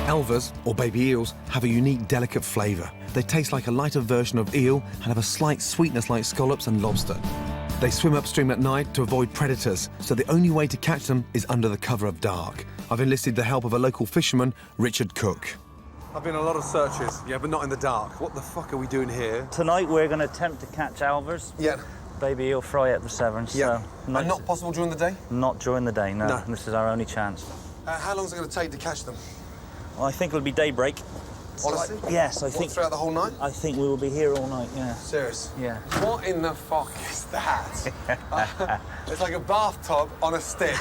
Elvers, or baby eels, have a unique, delicate flavour. They taste like a lighter version of eel and have a slight sweetness like scallops and lobster. They swim upstream at night to avoid predators, so the only way to catch them is under the cover of dark. I've enlisted the help of a local fisherman, Richard Cook. I've been on a lot of searches, yeah, but not in the dark. What the fuck are we doing here? Tonight we're going to attempt to catch elvers. Yeah. Baby eel fry at the Severn. Yeah. So And not possible during the day? Not during the day, no. No. This is our only chance. How long is it going to take to catch them? Well, I think it'll be daybreak. Honestly? Yes, I think. Throughout the whole night? I think we will be here all night, yeah. Serious? Yeah. What in the fuck is that? It's like a bathtub on a stick.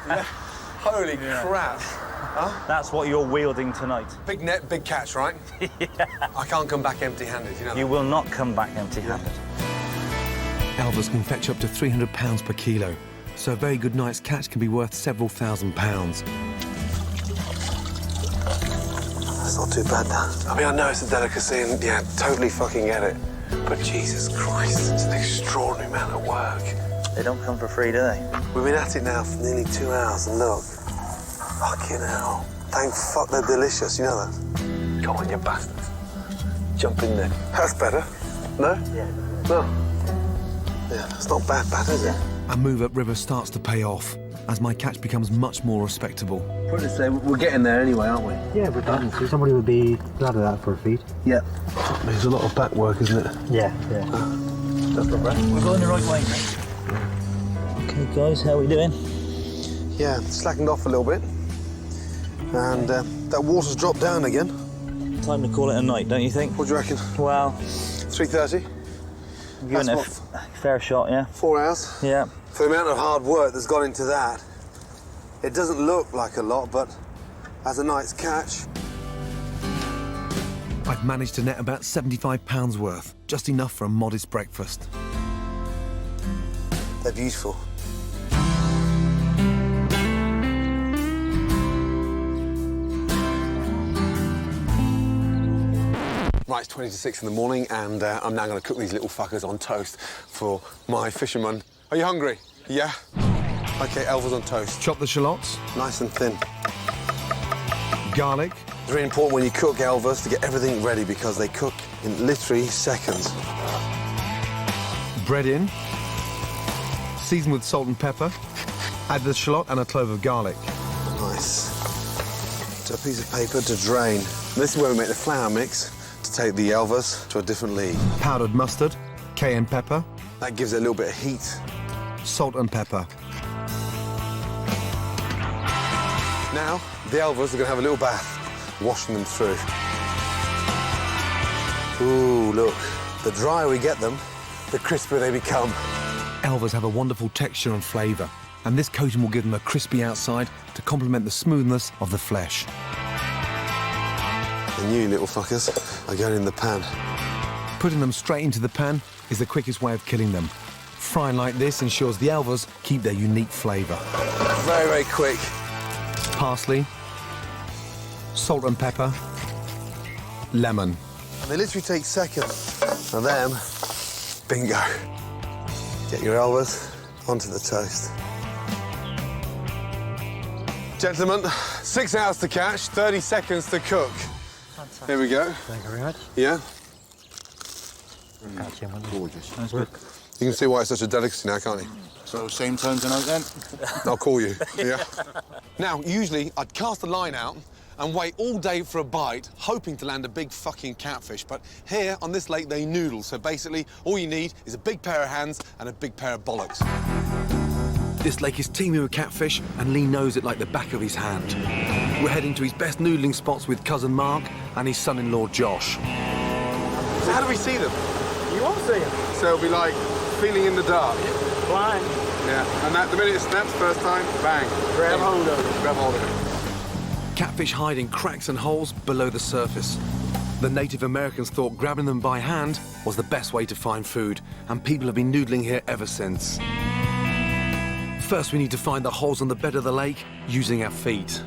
Yeah. Holy crap. Huh? That's what you're wielding tonight. Big net, big catch, right? Yeah. I can't come back empty-handed, you know that? You will not come back empty-handed. Elvers can fetch up to £300 per kilo, so a very good night's catch can be worth several £1,000s. That's not too bad, that. I mean, I know it's a delicacy and, yeah, totally fucking get it. But Jesus Christ, it's an extraordinary amount of work. They don't come for free, do they? We've been at it now for nearly 2 hours, and look. Fucking hell. Thank fuck they're delicious, you know that? Come on, you bastards. Jump in there. That's better. No? Yeah. No. Yeah, it's not bad, is it? Our move upriver starts to pay off as my catch becomes much more respectable. Put it this way, we're getting there anyway, aren't we? Yeah, we're done. So somebody would be glad of that for a feed. Yeah. There's a lot of back work, isn't it? Yeah, yeah. That's not bad. We're going the right way, mate. Okay, guys, how are we doing? Yeah, slackened off a little bit. And that water's dropped down again. Time to call it a night, don't you think? What do you reckon? Well, 3:30? giving it a fair shot, yeah? 4 hours? Yeah. For the amount of hard work that's gone into that, it doesn't look like a lot, but as a night's catch... I've managed to net about £75 worth, just enough for a modest breakfast. They're beautiful. Right, it's 20 to 6 in the morning, and I'm now going to cook these little fuckers on toast for my fisherman. Are you hungry? Yeah? OK, elvers on toast. Chop the shallots. Nice and thin. Garlic. It's really important when you cook elvers to get everything ready because they cook in literally seconds. Bread in. Season with salt and pepper. Add the shallot and a clove of garlic. Nice. To a piece of paper to drain. This is where we make the flour mix to take the elvers to a different league. Powdered mustard, cayenne pepper. That gives it a little bit of heat. Salt and pepper. Now, the elvers are going to have a little bath, washing them through. Ooh, look. The drier we get them, the crispier they become. Elvers have a wonderful texture and flavour, and this coating will give them a crispy outside to complement the smoothness of the flesh. And you little fuckers are going in the pan. Putting them straight into the pan is the quickest way of killing them. Frying like this ensures the elvers keep their unique flavour. Very, very quick. Parsley, salt and pepper, lemon. And they literally take seconds. And then, bingo. Get your elvers onto the toast. Gentlemen, 6 hours to catch, 30 seconds to cook. Fantastic. Here we go. Thank you very much. Yeah? Gorgeous. That's good. You can see why it's such a delicacy now, can't you? So, same time tonight then? I'll call you, yeah? Now, usually I'd cast the line out and wait all day for a bite, hoping to land a big fucking catfish. But here, on this lake, they noodle. So basically, all you need is a big pair of hands and a big pair of bollocks. This lake is teeming with catfish, and Lee knows it like the back of his hand. We're heading to his best noodling spots with cousin Mark and his son-in-law, Josh. So how do we see them? You won't see him. So it'll be like feeling in the dark. Blind. Yeah, and the minute it snaps first time, bang. Grab hold of it. Grab hold of it. Catfish hide in cracks and holes below the surface. The Native Americans thought grabbing them by hand was the best way to find food, and people have been noodling here ever since. First, we need to find the holes on the bed of the lake using our feet.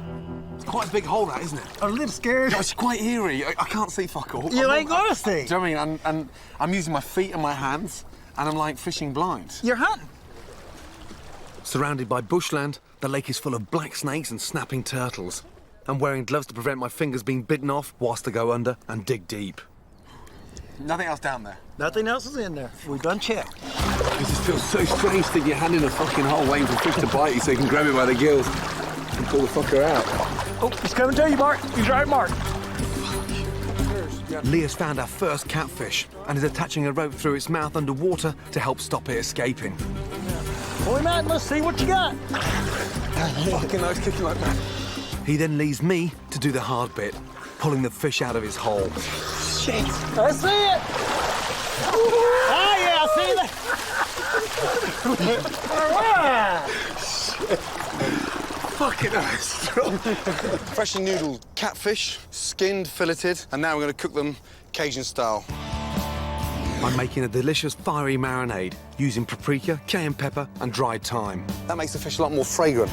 It's quite a big hole, that, isn't it? I'm a little scared. No, it's quite eerie. I can't see fuck all. You ain't gonna see. Do you know what I mean? And I'm using my feet and my hands, and I'm like fishing blind. You're hunting. Surrounded by bushland, the lake is full of black snakes and snapping turtles. and wearing gloves to prevent my fingers being bitten off whilst I go under and dig deep. Nothing else down there? Nothing else is in there. We done checked. It just feels so strange sticking your hand in a fucking hole waiting for a fish to bite you so you can grab it by the gills and pull the fucker out. Oh, he's coming to you, Mark. He's right, Mark. Leah's found our first catfish and is attaching a rope through its mouth underwater to help stop it escaping. Pull him out and let's see what you got. Fucking nice kicking like that. He then leaves me to do the hard bit, pulling the fish out of his hole. Shit. I see it. Oh, yeah, I see that. Fucking nice. Freshly noodled catfish, skinned, filleted, and now we're going to cook them Cajun style. I'm making a delicious fiery marinade using paprika, cayenne pepper, and dried thyme. That makes the fish a lot more fragrant.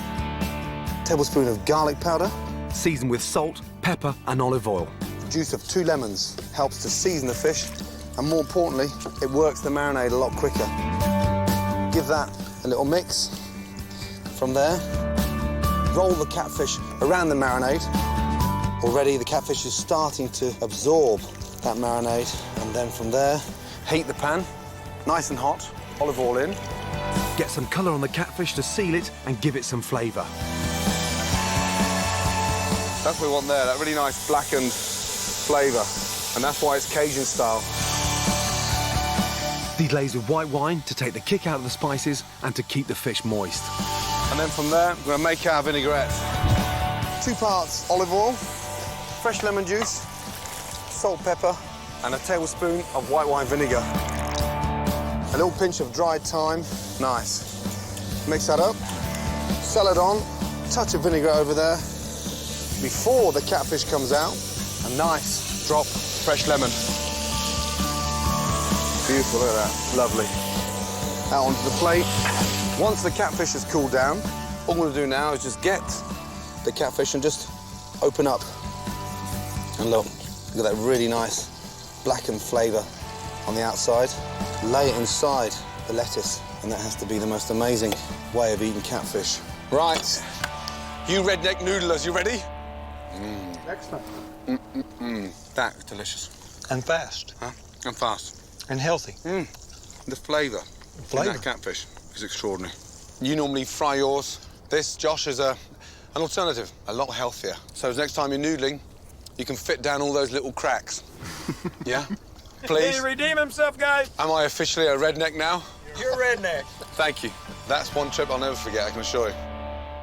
Tablespoon of garlic powder. Seasoned with salt, pepper, and olive oil. The juice of 2 lemons helps to season the fish, and more importantly, it works the marinade a lot quicker. Give that a little mix. From there, roll the catfish around the marinade. Already the catfish is starting to absorb that marinade, and then from there, heat the pan, nice and hot, olive oil in. Get some colour on the catfish to seal it and give it some flavour. That's what we want there, that really nice blackened flavour, and that's why it's Cajun style. Deglaze with white wine to take the kick out of the spices and to keep the fish moist. And then from there, we're gonna make our vinaigrette. 2 parts olive oil, fresh lemon juice, salt, pepper, and a tablespoon of white wine vinegar. A little pinch of dried thyme, nice. Mix that up, salad on, touch of vinegar over there. Before the catfish comes out, a nice drop of fresh lemon. Beautiful, look at that, lovely. Out onto the plate. Once the catfish has cooled down, all we're gonna do now is just get the catfish and just open up. And look at that really nice blackened flavour on the outside. Lay it inside the lettuce, and that has to be the most amazing way of eating catfish. Right, you redneck noodlers, you ready? Excellent. That's delicious. And fast. Huh? And fast. And healthy. The flavour in that catfish is extraordinary. You normally fry yours. This, Josh, is an alternative, a lot healthier. So next time you're noodling, you can fit down all those little cracks. Yeah? Please? He redeem himself, guys. Am I officially a redneck now? You're a redneck. Thank you. That's one trip I'll never forget, I can assure you.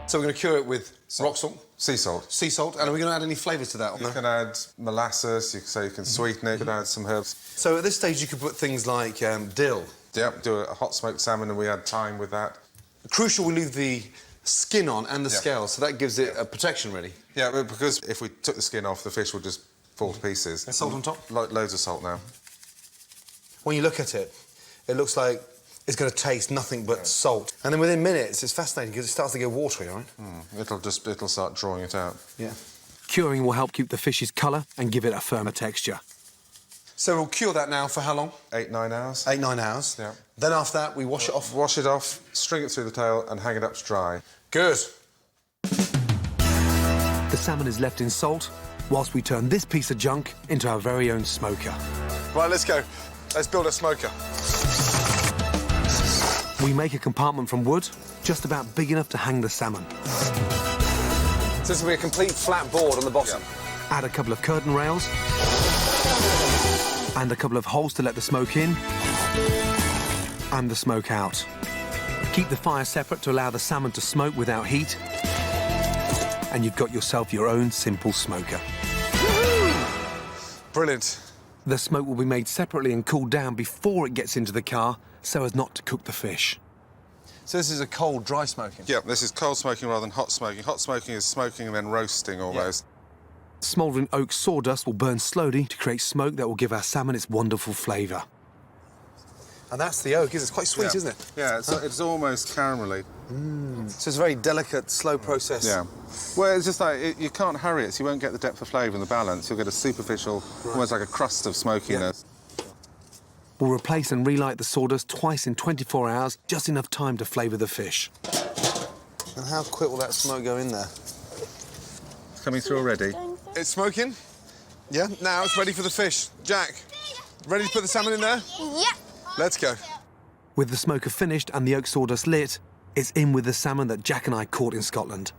So we're going to cure it with rock salt? Sea salt. Sea salt. And are we going to add any flavours to that? You can add molasses, you can sweeten it, you can add some herbs. So at this stage, you could put things like dill. Yep, do a hot smoked salmon and we add thyme with that. Crucial, we leave the skin on and the scales, so that gives it a protection, really. Yeah, because if we took the skin off, the fish would just fall to pieces. And salt on top? Loads of salt now. When you look at it, it looks like it's going to taste nothing but salt. And then within minutes, it's fascinating because it starts to get watery, right? It'll start drawing it out. Yeah. Curing will help keep the fish's colour and give it a firmer texture. So we'll cure that now for how long? 8-9 hours. 8-9 hours. Yeah. Then after that, we wash it off. Wash it off, string it through the tail and hang it up to dry. Good. The salmon is left in salt, whilst we turn this piece of junk into our very own smoker. Right, let's go. Let's build a smoker. We make a compartment from wood, just about big enough to hang the salmon. So this will be a complete flat board on the bottom. Yeah. Add a couple of curtain rails and a couple of holes to let the smoke in and the smoke out. Keep the fire separate to allow the salmon to smoke without heat, and you've got yourself your own simple smoker. Brilliant. The smoke will be made separately and cooled down before it gets into the car, so as not to cook the fish. So this is a cold, dry smoking? Yeah, this is cold smoking rather than hot smoking. Hot smoking is smoking and then roasting almost. Yeah. Smouldering oak sawdust will burn slowly to create smoke that will give our salmon its wonderful flavour. And that's the oak, isn't it? It's quite sweet, isn't it? Yeah, it's almost caramelly. So it's a very delicate, slow process. Yeah. Well, it's just like, you can't hurry it, so you won't get the depth of flavour and the balance. You'll get a superficial, almost like a crust of smokiness. Yeah. We'll replace and relight the sawdust twice in 24 hours, just enough time to flavour the fish. And how quick will that smoke go in there? coming through already. It's smoking. Yeah, now it's ready for the fish. Jack, ready to put the salmon in there? Yep. Let's go. With the smoker finished and the oak sawdust lit, it's in with the salmon that Jack and I caught in Scotland.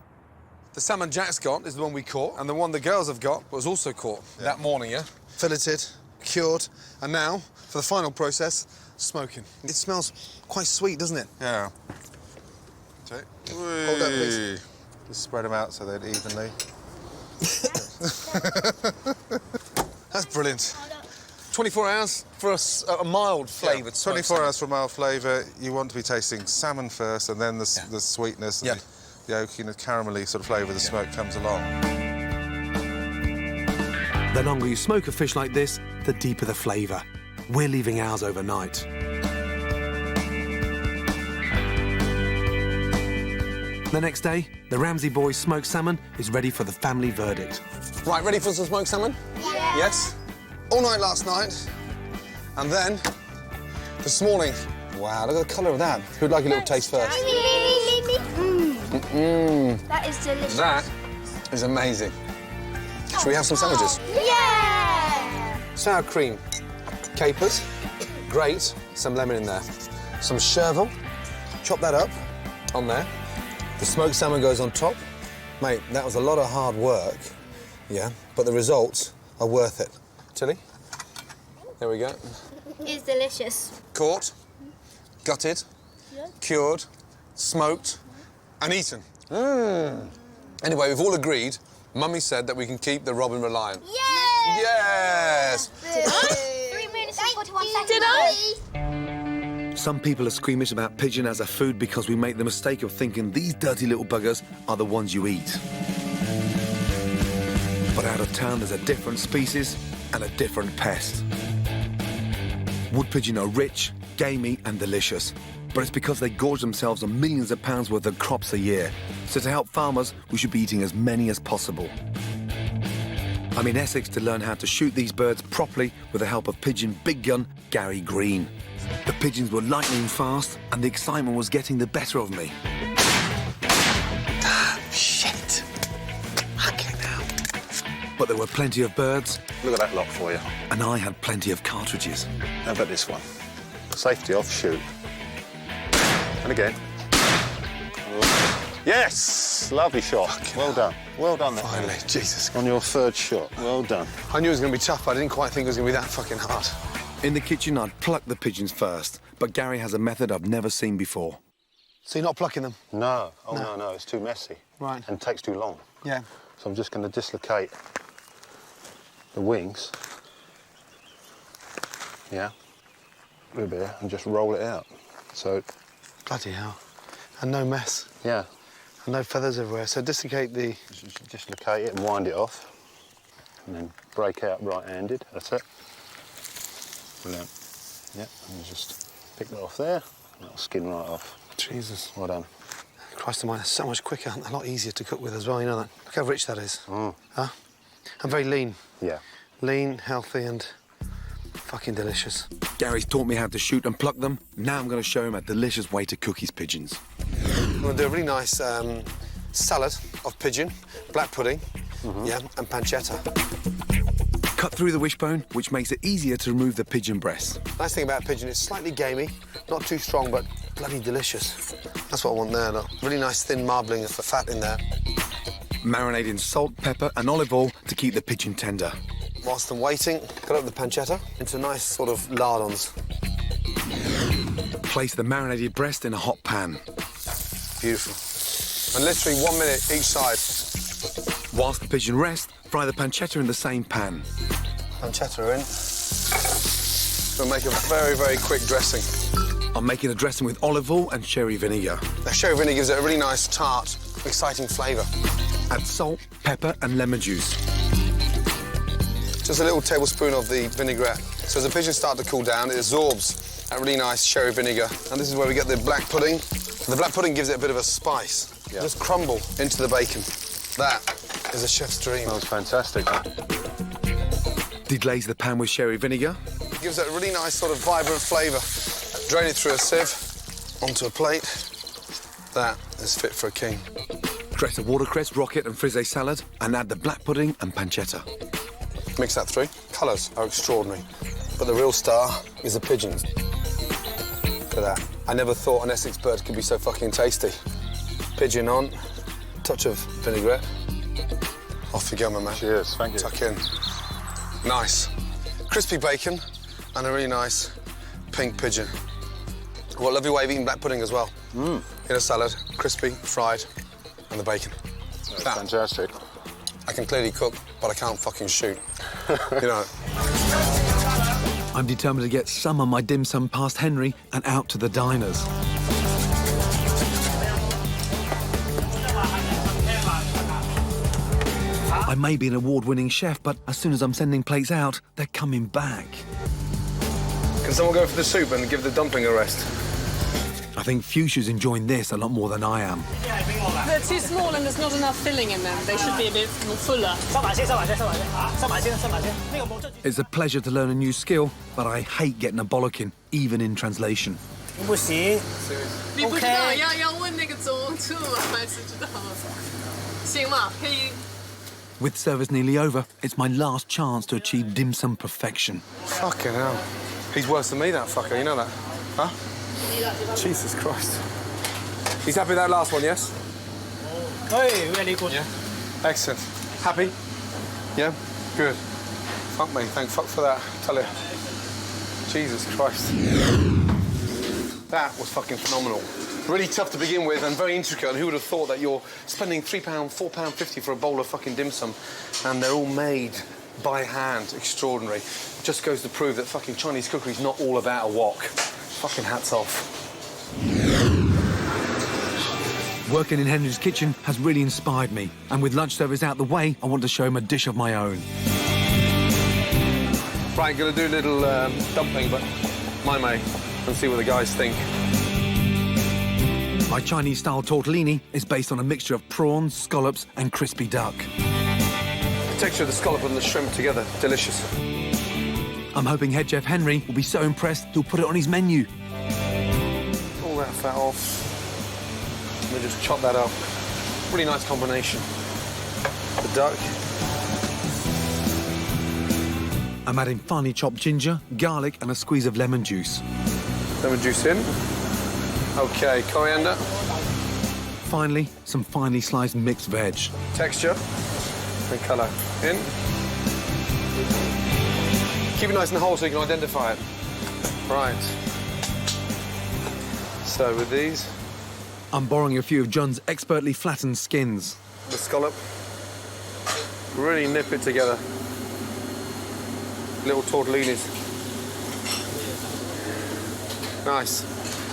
The salmon Jack's got is the one we caught, and the one the girls have got was also caught that morning, yeah? Filleted, cured, and now, for the final process, smoking. It smells quite sweet, doesn't it? Yeah. Hold that, please. Just spread them out so they're evenly. That's brilliant. 24 hours for a mild flavoured Yeah, 24 hours for mild flavour. You want to be tasting salmon first, and then the sweetness and the oaky and caramelly sort of flavour of the smoke comes along. The longer you smoke a fish like this, the deeper the flavour. We're leaving ours overnight. The next day, the Ramsay boys' smoked salmon is ready for the family verdict. Right, ready for some smoked salmon? Yeah. Yes. All night last night, and then this morning. Wow, look at the colour of that. Who'd like a little taste first? That is delicious. That is amazing. Should we have some sandwiches? Yeah! Sour cream, capers, grate, some lemon in there. Some chervil, chop that up on there. The smoked salmon goes on top. Mate, that was a lot of hard work, yeah, but the results are worth it. Tilly, there we go. It's delicious. Caught, gutted, cured, smoked, and eaten. Anyway, we've all agreed, Mummy said that we can keep the Robin Reliant. Yeah! Yes! 3 minutes and 41 seconds. Did I? Some people are squeamish about pigeon as a food because we make the mistake of thinking these dirty little buggers are the ones you eat. But out of town, there's a different species and a different pest. Wood pigeon are rich, gamey and delicious, but it's because they gorge themselves on millions of pounds worth of crops a year. So to help farmers, we should be eating as many as possible. I'm in Essex to learn how to shoot these birds properly with the help of pigeon big gun Gary Green. The pigeons were lightning fast and the excitement was getting the better of me. Shit! Okay now. But there were plenty of birds Look at that lot for you. and I had plenty of cartridges. How about this one? Safety off, shoot. And again. Yes! Lovely shot. Well done. Well done there. Finally, Jesus. On your third shot. Well done. I knew it was going to be tough, but I didn't quite think it was going to be that fucking hard. In the kitchen, I'd pluck the pigeons first, but Gary has a method I've never seen before. So you're not plucking them? No. Oh, no, it's too messy. Right. And takes too long. Yeah. So I'm just going to dislocate the wings. Yeah. Rib here, and just roll it out. So, Bloody hell. And no mess. yeah. And no feathers everywhere. So dislocate the... Just dislocate it and wind it off. And then break out right-handed. That's it. Brilliant. Yeah, and just pick that off there. And that'll skin right off. Jesus. Well done. Christ of mine, it's so much quicker and a lot easier to cook with as well, you know that? Look how rich that is. Mm. Huh? And very lean. Yeah. Lean, healthy and fucking delicious. Gary's taught me how to shoot and pluck them. Now I'm going to show him a delicious way to cook his pigeons. I'm going to do a really nice salad of pigeon, black pudding, yeah, and pancetta. Cut through the wishbone, which makes it easier to remove the pigeon breast. Nice thing about pigeon, it's slightly gamey, not too strong, but bloody delicious. That's what I want there, look. Really nice thin marbling of fat in there. Marinate in salt, pepper and olive oil to keep the pigeon tender. Whilst I'm waiting, cut up the pancetta into nice sort of lardons. Place the marinated breast in a hot pan. Beautiful. And literally 1 minute each side. Whilst the pigeon rests, fry the pancetta in the same pan. Pancetta in. We'll make a very, very quick dressing. I'm making a dressing with olive oil and sherry vinegar. The sherry vinegar gives it a really nice, tart, exciting flavour. Add salt, pepper and lemon juice. Just a little tablespoon of the vinaigrette. So as the pigeons start to cool down, it absorbs that really nice sherry vinegar. And this is where we get the black pudding. And the black pudding gives it a bit of a spice. Yeah. Just crumble into the bacon. That is a chef's dream. Smells fantastic. Deglaze the pan with sherry vinegar. It gives it a really nice sort of vibrant flavour. Drain it through a sieve onto a plate. That is fit for a king. Dress a watercress, rocket and frisee salad and add the black pudding and pancetta. Mix that through. Colours are extraordinary. But the real star is the pigeons. Look at that. I never thought an Essex bird could be so fucking tasty. Pigeon on, touch of vinaigrette. Off you go, my man. Cheers, thank you. Tuck in. Nice. Crispy bacon and a really nice pink pigeon. What a lovely way of eating black pudding as well. In a salad, crispy, fried, and the bacon. That's fantastic. I can clearly cook, but I can't fucking shoot. You know. I'm determined to get some of my dim sum past Henry and out to the diners. I may be an award-winning chef, but as soon as I'm sending plates out, they're coming back. Can someone go for the soup and give the dumpling a rest? I think Fuchsia's enjoying this a lot more than I am. They're too small and there's not enough filling in them. They should be a bit more fuller. It's a pleasure to learn a new skill, but I hate getting a bollocking, even in translation. 不行。你不知道要问那个总厨还是知道？行吗？可以。 With service nearly over, it's my last chance to achieve dim sum perfection. Fucking hell. He's worse than me, that fucker, you know that? Huh? Jesus Christ. He's happy with that last one, yes? Hey, really good. Yeah. Excellent. Happy? Yeah? Good. Fuck me, thank fuck for that. Tell you. Jesus Christ. That was fucking phenomenal. Really tough to begin with and very intricate. And who would have thought that you're spending £3, £4.50 for a bowl of fucking dim sum and they're all made by hand. Extraordinary. Just goes to prove that fucking Chinese cookery is not all about a wok. Fucking hats off. Working in Henry's kitchen has really inspired me. And with lunch service out the way, I want to show him a dish of my own. Right, gonna do a little dumpling, but my mate, and see what the guys think. My Chinese-style tortellini is based on a mixture of prawns, scallops and crispy duck. The texture of the scallop and the shrimp together, delicious. I'm hoping head chef Henry will be so impressed he'll put it on his menu. All that fat off. Let me just chop that up. Really nice combination. The duck. I'm adding finely chopped ginger, garlic and a squeeze of lemon juice. Lemon juice in. OK, coriander. Finally, some finely sliced mixed veg. Texture and colour in. Keep it nice and whole so you can identify it. Right. So with these, I'm borrowing a few of John's expertly flattened skins. the scallop, really nip it together. Little tortellinis. Nice.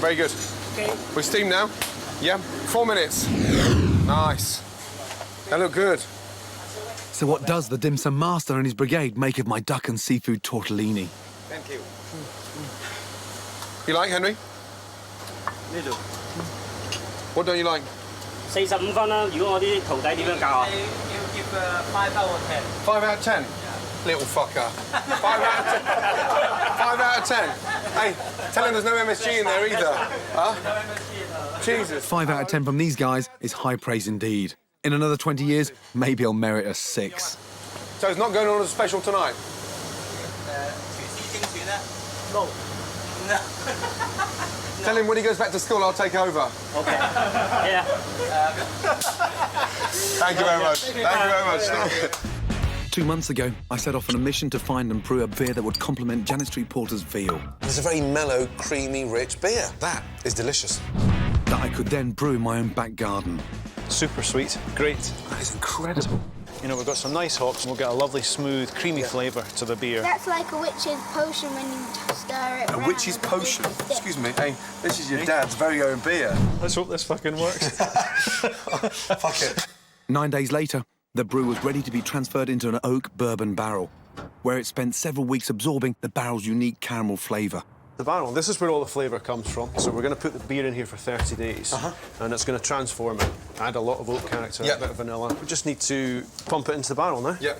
Very good. Okay. We steam now? Yeah. 4 minutes. Nice. They look good. So what does the dim sum master and his brigade make of my duck and seafood tortellini? Thank you. You like, Henry? 呢度 What don't you like? 45分啦。如果我啲徒弟點樣教啊？ You give 5 out of 10. 5 out of 10? Little fucker. 5 out of 10. 5 out of 10. Hey, tell him there's no MSG in there either. Huh? Jesus. 5 out of 10 from these guys is high praise indeed. In another 20 years, maybe I'll merit a 6. So it's not going on as a special tonight? 廚師精選啦。 No. No. Tell him when he goes back to school, I'll take over. Okay. Yeah. Thank you very much. Thank you very much. 2 months ago, I set off on a mission to find and brew a beer that would complement Janet Street Porter's veal. It's a very mellow, creamy, rich beer. That is delicious. That I could then brew in my own back garden. Super sweet, great. That is incredible. You know, we've got some nice hops and we'll get a lovely, smooth, creamy flavour to the beer. That's like a witch's potion when you stir it. A around witch's with a potion? stick. Excuse me. Hey, this is your dad's very own beer. Let's hope this fucking works. Fuck it. 9 days later, the brew was ready to be transferred into an oak bourbon barrel, where it spent several weeks absorbing the barrel's unique caramel flavour. The barrel, this is where all the flavour comes from. So we're going to put the beer in here for 30 days. And it's going to transform it, add a lot of oak character, a bit of vanilla. We just need to pump it into the barrel now. Yep.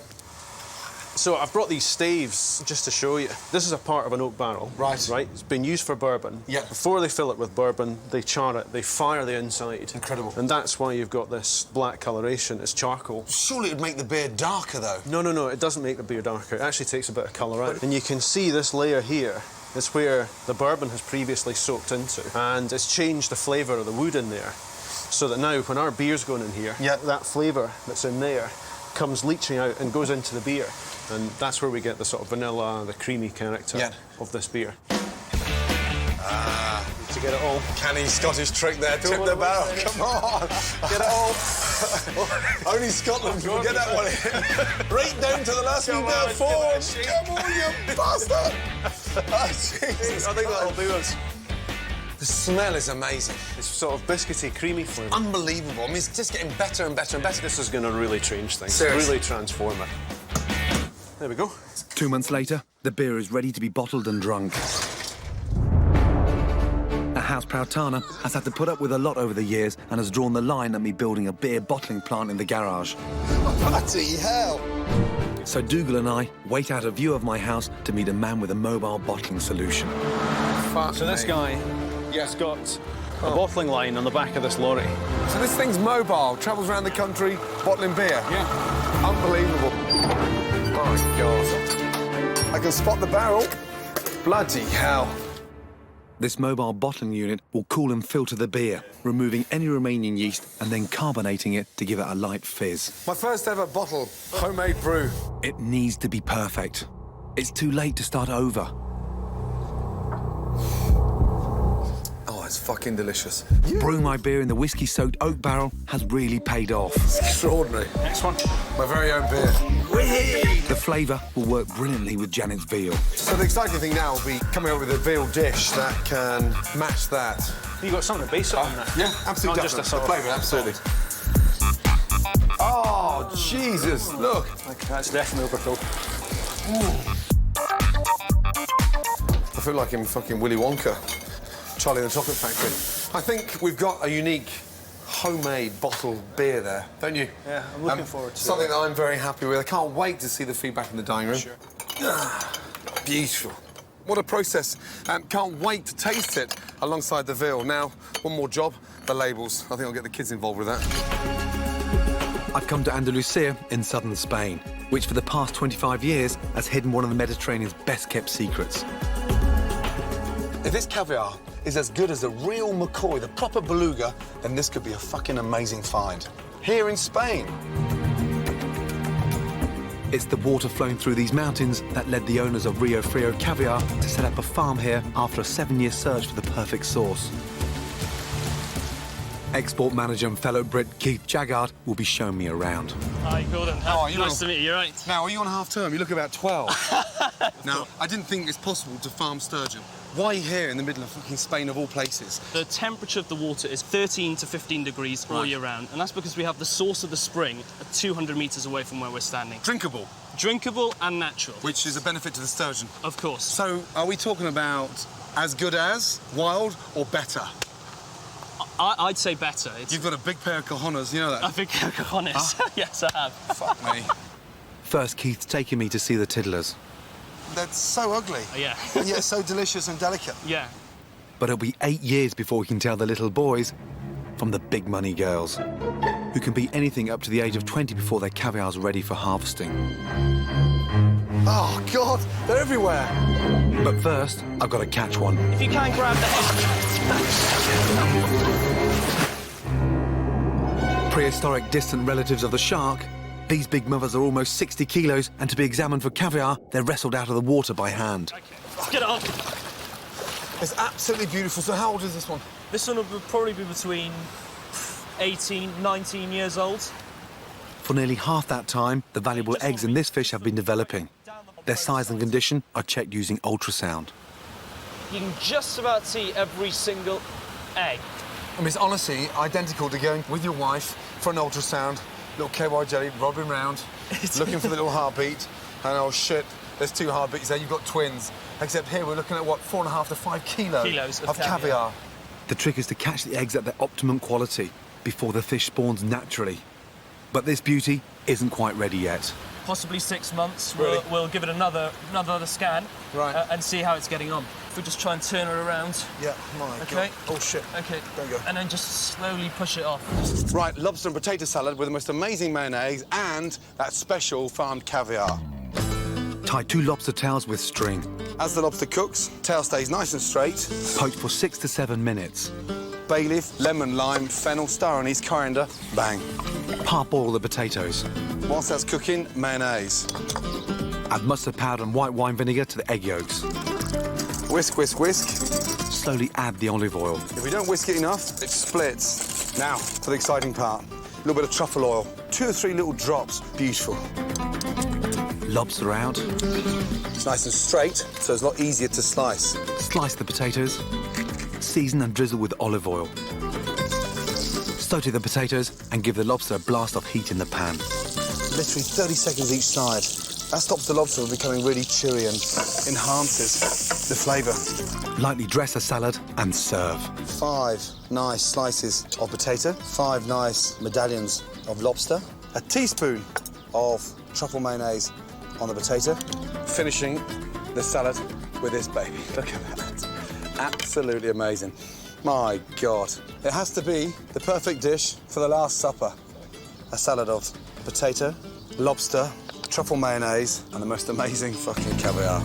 So I've brought these staves just to show you. This is a part of an oak barrel. Right. Right? It's been used for bourbon. Yeah. Before they fill it with bourbon, they char it, they fire the inside. Incredible. And that's why you've got this black coloration. It's charcoal. Surely it would make the beer darker, though. No, it doesn't make the beer darker. It actually takes a bit of colour out. And you can see this layer here. It's where the bourbon has previously soaked into. And it's changed the flavour of the wood in there. So that now, when our beer's going in here, that flavour that's in there comes leaching out and goes into the beer. And that's where we get the sort of vanilla, the creamy character of this beer. To get it all. Canny Scottish trick there, tip the barrel. Come on, get it all. Only Scotland can get that one in. Right down to the last wee bit forward. Come on, you bastard. Oh, Jesus. I think that'll do us. The smell is amazing. It's sort of biscuity, creamy flavour. Unbelievable. I mean, it's just getting better and better and better. This is going to really change things. Seriously. Really transform it. There we go. 2 months later, the beer is ready to be bottled and drunk. A house-proud Tana has had to put up with a lot over the years and has drawn the line at me building a beer bottling plant in the garage. Bloody hell. So Dougal and I wait out a view of my house to meet a man with a mobile bottling solution. So this guy has got a bottling line on the back of this lorry. So this thing's mobile, travels around the country, bottling beer? Yeah. Unbelievable. My God. I can spot the barrel. Bloody hell. This mobile bottling unit will cool and filter the beer, removing any remaining yeast and then carbonating it to give it a light fizz. My first ever bottle, homemade brew. It needs to be perfect. It's too late to start over. Oh, it's fucking delicious. Brewing my beer in the whiskey-soaked oak barrel has really paid off. It's extraordinary. Next one. My very own beer. The flavour will work brilliantly with Janet's veal. So the exciting thing now will be coming up with a veal dish that can match that. You got something to base it on there. Yeah, absolutely. Not just a sort of flavour, absolutely. Oh, Jesus, look. That's definitely overkill. I feel like I'm fucking Willy Wonka, Charlie and the Chocolate Factory. I think we've got a unique homemade bottled beer there, don't you? Yeah, I'm looking forward to something it. that I'm very happy with. I can't wait to see the feedback in the dining room. Sure. Beautiful. What a process. Can't wait to taste it alongside the veal. Now, one more job, the labels. I think I'll get the kids involved with that. I've come to Andalusia in southern Spain, which for the past 25 years has hidden one of the Mediterranean's best-kept secrets. If this caviar is as good as the real McCoy, the proper beluga, then this could be a fucking amazing find. Here in Spain. It's the water flowing through these mountains that led the owners of Rio Frio Caviar to set up a farm here after a 7-year search for the perfect sauce. Export manager and fellow Brit Keith Jaggard will be showing me around. Hi, Gordon. Nice to meet you, you're right. Now, are you on half-term? You look about 12. Now, I didn't think it's possible to farm sturgeon. Why here in the middle of fucking Spain, of all places? The temperature of the water is 13 to 15 degrees all year round, and that's because we have the source of the spring at 200 metres away from where we're standing. Drinkable? Drinkable and natural. Which is a benefit to the sturgeon. Of course. So, are we talking about as good as, wild, or better? I'd say better. You've got a big pair of cojones, you know that? A big pair of cojones. Huh? Yes, I have. Fuck me. First, Keith's taking me to see the tiddlers. They're so ugly. Yeah. And yet so delicious and delicate. Yeah. But it'll be 8 years before we can tell the little boys from the big money girls, who can be anything up to the age of 20 before their caviar's ready for harvesting. Oh, God, they're everywhere. But first, I've got to catch one. If you can grab the head. Prehistoric distant relatives of the shark, these big mothers are almost 60 kilos, and to be examined for caviar, they're wrestled out of the water by hand. Okay, let's get it on. It's absolutely beautiful. So how old is this one? This one will probably be between 18, 19 years old. For nearly half that time, the valuable eggs in this fish have been developing. Their size and condition are checked using ultrasound. You can just about see every single egg. I mean, it's honestly identical to going with your wife for an ultrasound, little KY jelly, robbing round, looking for the little heartbeat, and oh shit, there's 2 heartbeats there, you've got twins. Except here we're looking at, what, 4.5 to 5 kilos of caviar. The trick is to catch the eggs at their optimum quality before the fish spawns naturally. But this beauty isn't quite ready yet. possibly 6 months. Really? We'll give it another scan, Right. And see how it's getting on. If we just try and turn her around. Yeah, my Okay. God. Oh, shit. Okay. There you go. And then just slowly push it off. Right, lobster and potato salad with the most amazing mayonnaise and that special farmed caviar. Tie 2 lobster tails with string. As the lobster cooks, tail stays nice and straight. Poach for 6 to 7 minutes. Bay leaf, lemon, lime, fennel, star anise, coriander, bang. Parboil the potatoes. Whilst that's cooking, mayonnaise. Add mustard powder and white wine vinegar to the egg yolks. Whisk, whisk, whisk. Slowly add the olive oil. If we don't whisk it enough, it splits. Now, for the exciting part. A little bit of truffle oil. 2 or 3 little drops. Beautiful. Lobster out. It's nice and straight, so it's a lot easier to slice. Slice the potatoes. Season and drizzle with olive oil. Saute the potatoes and give the lobster a blast of heat in the pan. Literally 30 seconds each side. That stops the lobster from becoming really chewy and enhances the flavour. Lightly dress a salad and serve. 5 nice slices of potato, 5 nice medallions of lobster, a teaspoon of truffle mayonnaise on the potato, finishing the salad with this baby. Look at that. Absolutely amazing. My God. It has to be the perfect dish for the Last Supper. A salad of potato, lobster, truffle mayonnaise, and the most amazing fucking caviar.